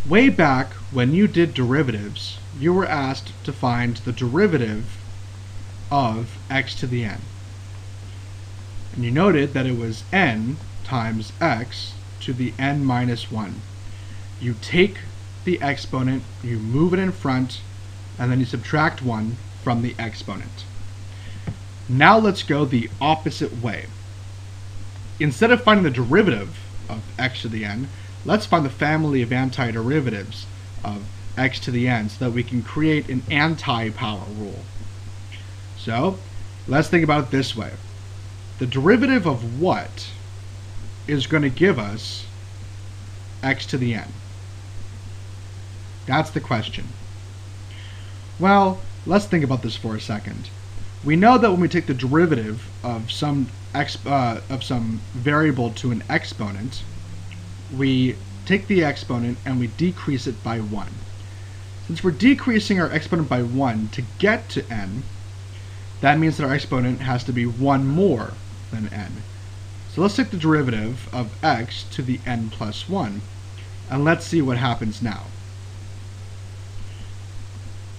Way back when you did derivatives, you were asked to find the derivative of x to the n. And you noted that it was n times x to the n minus 1. You take the exponent, you move it in front, and then you subtract 1 from the exponent. Now let's go the opposite way. Instead of finding the derivative of x to the n, let's find the family of antiderivatives of x to the n so that we can create an anti-power rule. So let's think about it this way. The derivative of what is going to give us x to the n? That's the question. Well, let's think about this for a second. We know that when we take the derivative of some variable to an exponent, we take the exponent and we decrease it by 1. Since we're decreasing our exponent by 1 to get to n, that means that our exponent has to be 1 more than n. So let's take the derivative of x to the n plus 1, and let's see what happens now.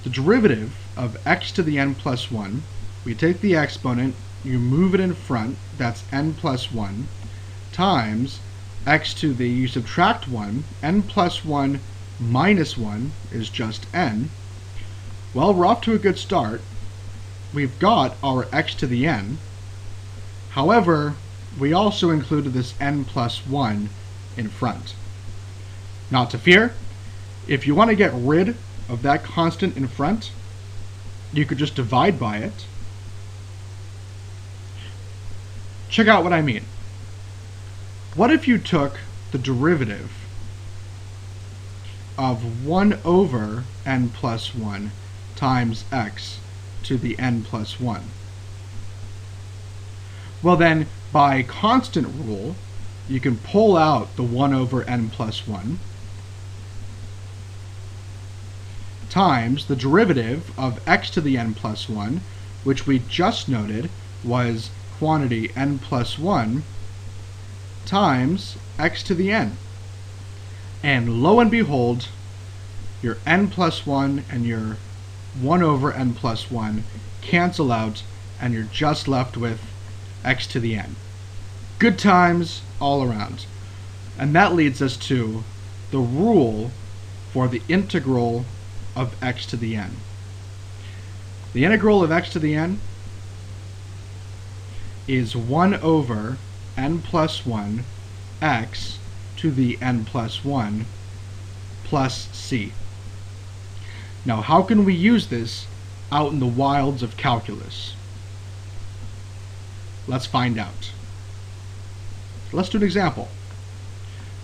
The derivative of x to the n plus 1, we take the exponent, you move it in front, that's n plus 1, times x to the, you subtract 1, n plus 1 minus 1 is just n. Well, we're off to a good start. We've got our x to the n. However, we also included this n plus 1 in front. Not to fear, if you want to get rid of that constant in front, you could just divide by it. Check out what I mean. What if you took the derivative of 1 over n plus 1 times x to the n plus 1? Well then, by constant rule, you can pull out the 1 over n plus 1 times the derivative of x to the n plus 1, which we just noted was quantity n plus 1, times x to the n. And lo and behold, your n plus 1 and your 1 over n plus 1 cancel out, and you're just left with x to the n. Good times all around. And that leads us to the rule for the integral of x to the n. The integral of x to the n is 1 over n plus 1 x to the n plus 1 plus c. Now, how can we use this out in the wilds of calculus? Let's find out. Let's do an example.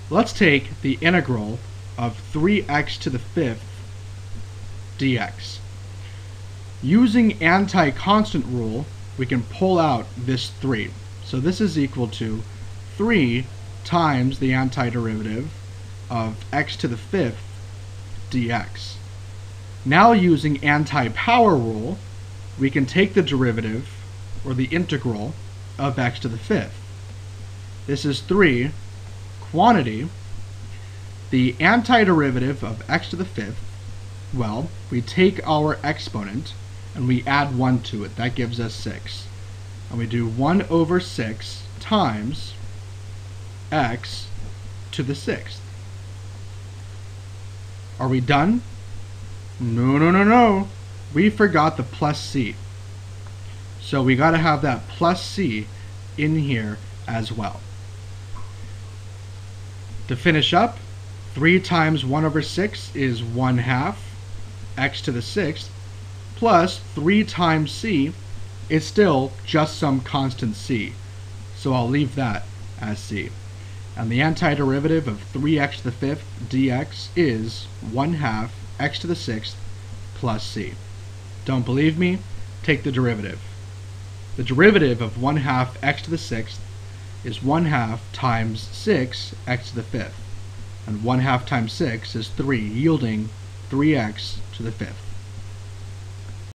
Let's take the integral of 3x to the 5th dx. Using anti-constant rule, we can pull out this 3. So this is equal to 3 times the antiderivative of x to the 5th dx. Now using anti-power rule, we can take the derivative, or the integral, of x to the 5th. This is 3 quantity. The antiderivative of x to the 5th, well, we take our exponent and we add 1 to it. That gives us 6. And we do 1 over 6 times x to the 6th. Are we done? No. We forgot the plus c. So we got to have that plus c in here as well. To finish up, 3 times 1 over 6 is 1/2 x to the 6th, plus 3 times c is still just some constant c. So I'll leave that as c. And the antiderivative of 3x to the 5th dx is 1/2 x to the 6th plus c. Don't believe me? Take the derivative. The derivative of 1/2 x to the 6th is 1/2 times 6 x to the 5th. And 1/2 times 6 is 3, yielding 3x to the 5th.